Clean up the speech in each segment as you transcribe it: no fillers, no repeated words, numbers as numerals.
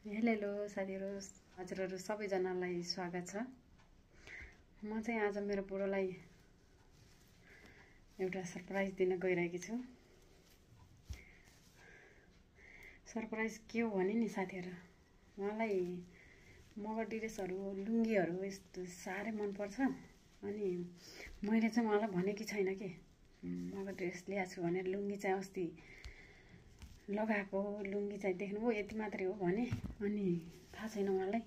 Hello साथीहरु हजुरहरु सबैजनालाई स्वागत छ। म चाहिँ आज मेरो बुढोलाई एउटा सरप्राइज दिन गइरहेकी छु। सरप्राइज के हो भने नि साथीहरु, उहाँलाई मगर ड्रेसहरु लुङ्गीहरु यस्तो साह्रै मन पर्छ। अनि मैले चाहिँ उहाँलाई भनेकी छैन के मगर ड्रेस ल्याएको छु भनेर। लुङ्गी चाहिँ अस्ति लगाएको लुङ्गी चाहिँ देख्नुभयो यति मात्रै हो भने। अनि थाहा छैन उहाँलाई।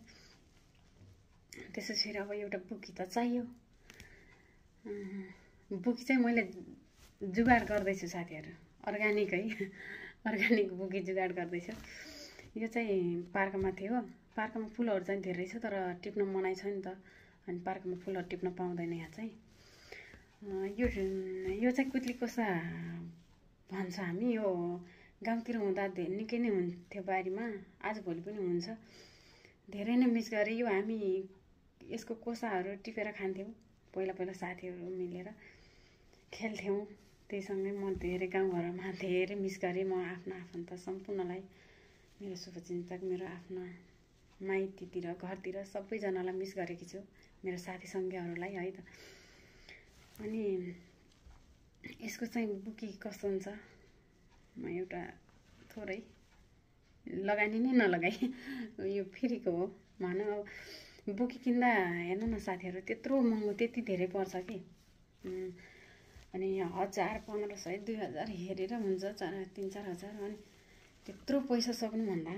त्यसैले अब एउटा बुकी त चाहियो। बुकी चाहिँ मैले जुगाड गर्दैछु साथीहरु, अर्गानिक है, अर्गानिक बुकी जुगाड गर्दैछु। यो चाहिँ पार्कमा थियो। पार्कमा फुलहरु चाहिँ धेरै छ तर टिप्न मनाइ छ नि त। अनि पार्कमा फुलहरु टिप्न पाउँदैन यहाँ चाहिँ। यो चाहिँ कुतली कोसा भन्छ हामी। यो गाउँतिर हुँदा निकै नै हुन्थ्यो बारीमा, आज भोलि पनि हुन्छ। धेरै नै मिस गरे यो। हामी यसको कोसाहरु टिपेर खान्थ्यौं पहिला पहिला साथीहरु मिलेर खेल्थ्यौं। त्यसैसँगै म धेरै गाउँघरमा धेरै मिस गरे। म आफ्नो आफन्त सम्पूर्णलाई, मेरो शुभचिन्तक, मेरो आफ्ना माइतीतिर घरतिर सबैजनालाई मिस गरेकी छु, मेरो साथी संगीहरुलाई है त। अनि यसको चाहिँ बुकी कस्तो हुन्छ, म एउटा थोरै लगानी नै नलगाई यो फ्रीको हो भनौं। बुकी किन्दा हेर्नु न साथीहरु, त्यत्रो महँगो त्यति धेरै पर्छ कि। अनि 1000 1500 2000 हेरेर हुन्छ, 3-4 हजार। अनि त्यत्रो पैसा सक्नु भन्दा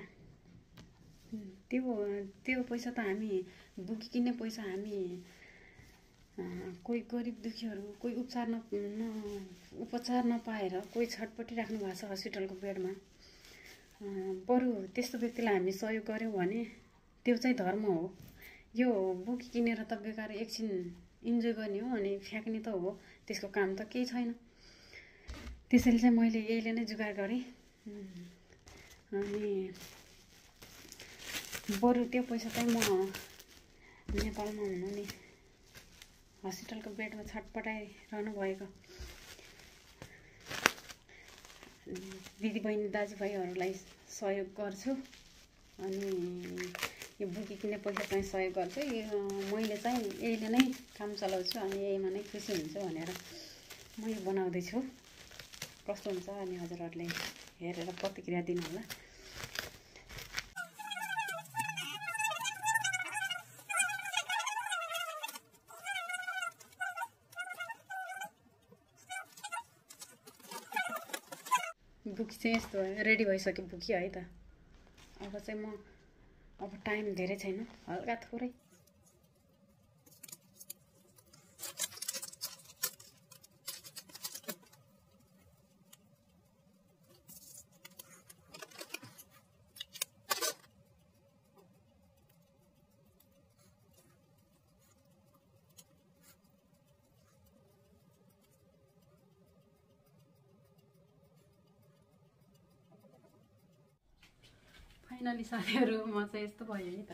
त्यो पैसा त हामी बुकी किन्ने पैसा हामी कोही गरिब दुखीहरु, कोही उपचार नपाएर कोही छटपटी राख्नु भएको छ हस्पिटलको बेडमा, बरु त्यस्तो व्यक्तिलाई हामी सहयोग गर्यौं भने त्यो चाहिँ धर्म हो। यो बुकी किनेर त बेकार एकछिन इन्जोय गर्ने हो अनि फ्याक्ने त हो, त्यसको काम त केही छैन। त्यसैले चाहिँ मैले यहीले नै जुगाड गरे। अनि बरु त्यो पैसा चाहिँ म नेपालमा हुनुहुने हस्पिटलको बेडमा छटपटाइरहनु भएको दिदीबहिनी दाजुभाइहरूलाई सहयोग गर्छु। अनि यो बुकी किन्ने पैसा चाहिँ सहयोग गर्छु। मैले चाहिँ यहीले नै काम चलाउँछु अनि यहीमा नै खुसी हुन्छु भनेर म यो बनाउँदैछु। कस्तो हुन्छ अनि हजुरहरूले हेरेर प्रतिक्रिया दिनु होला। बुकी चाहिँ यस्तो रेडी भइसक्यो बुकी है त। अब चाहिँ म टाइम धेरै छैन, हल्का थोरै फाइनली साथीहरु म चाहिँ यस्तो भयो नि त।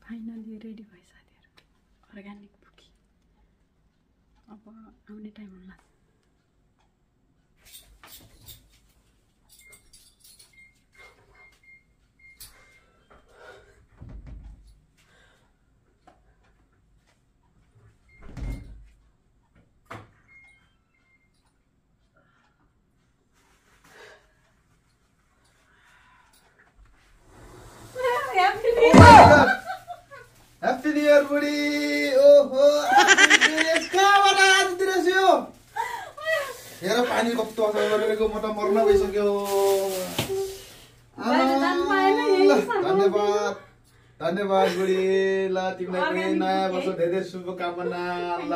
फाइनली रेडी भयो साथीहरु, अर्गानिक बुकी। अब आउने टाइम होला। Happy New Year, buddy! Oh, कहाँबाट आज ड्रेस यो? हेर पानी कस्तो असर गरेको, म त मर्न गइसक्यो। धन्यवाद। धन्यवाद बुढी। ल तिमीलाई पनि नयाँ वर्ष धेरै शुभकामना। ल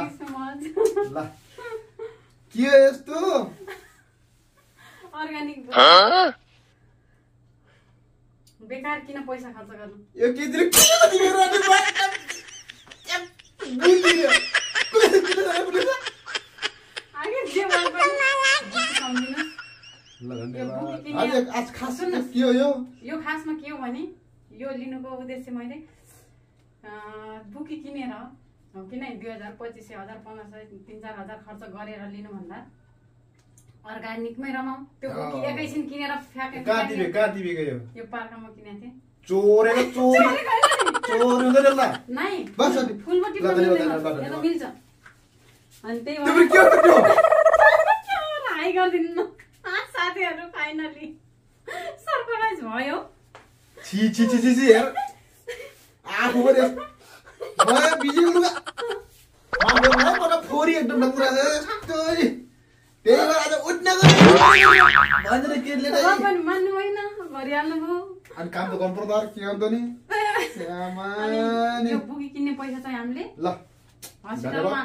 ल के हो यस्तो अर्गानिक बेकार किन पैसा खर्च गर्नु? यो केतिर के हो तिम्रो अनि आगे जे भए पनि सम्झिनु। ल धन्यवाद। आज खास के हो यो खासमा के हो भने यो लिनुको उद्देश्य मैले बुकी किनेर हो किन 2000 2500 1000 1500 3-4 हजार खर्च गरेर लिनुभन्दा अर्गानिकमै रमाऊ। त्यो बुकी एकैछिन किनेर फ्याँके कहाँ दिबे गयो यो पार्कमा किनेको थिएँ। चोरी हुँदैन ल नाइ बस फुलमा टिप्न मिल्दैन यो मिल्छ। अनि त्यही तिम्रो के हो त्यो हाई गर्दिनु साथीहरु फाइनली सरप्राइज भयो। छी हेर आफू पनि म बिजी लुगा म फोरी एकदम नपुरा त्यही भएर आज उठ्न भनेर केले नै पनि मान्नु होइन गरिहाल्नु भयो। अनि काम त गर्नु पर्दा के गर्नु नि यो बुकी किन्ने पैसा चाहिँ हामीले ल हस्पिटलमा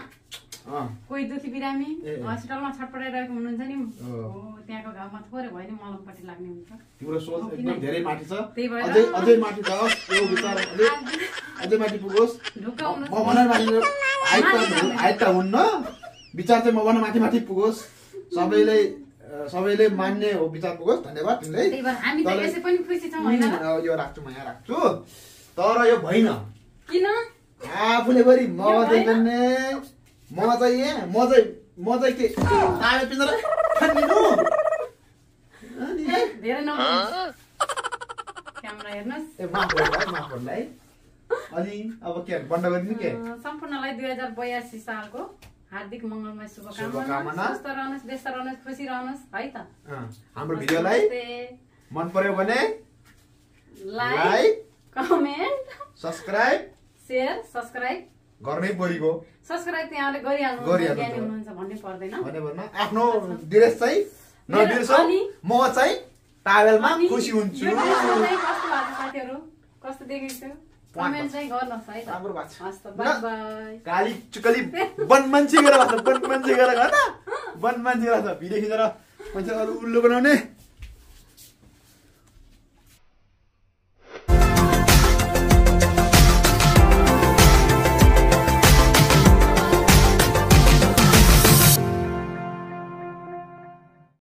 कोही दुखी बिरामी हस्पिटलमा छटपटाइरहेको हुनुहुन्छ नि त्यहाँको घाउमा थोरै भयो नि मलमपट्टि लाग्ने हुन्छ। तिम्रो सोच एकदम धेरै माथि छ। त्यही भएर अझै माथि छ यो विचार अझै माथि पुगोस्। म भनेर माथि हाइट त हुन्न विचार चाहिँ म भन्न माथि पुगोस्। सबैले मान्ने हो विचार पुगोस्। धन्यवाद तिमीलाई। त्यही भएर हामी त यसै पनि खुसी छौं हैन। यो राख्छु म यहाँ राख्छु तर यो भइन किन आफूले बरी मजा गर्ने म चाहिँ के तामे पिन्जरा खान्दिनु धेरै न क्यामेरा हेर्नुस् ए माफहरूलाई अनि अब के बन्द गरिदिनु के सम्पूर्णलाई 2082 सालको हार्दिक मङ्गलमय शुभकामना। स्वस्थ रहनुस् व्यस्त रहनुस् खुसी रहनुस् है त। हाम्रो भिडियोलाई मन पर्यो भने लाइक कमेन्ट सब्स्क्राइब गर्नै परेको। सब्स्क्राइब त्यहाँले गरिहाल्नु हुनुहुन्छ भन्ने पर्दैन भन्ने आफ्नो ड्रेस चाहिँ नबिर्सौ। म चाहिँ टावेलमा खुसी हुन्छु। कस्तो भएको साथीहरु कस्तो देखेको थियो कमेन्ट चाहिँ गर्नुहोस् है त। राम्रो भएको छ। हस् त बाइ बाइ। काली चुकली बन मान्छे गरेर भिडियो खिचेर मान्छे उल्लु बनाउने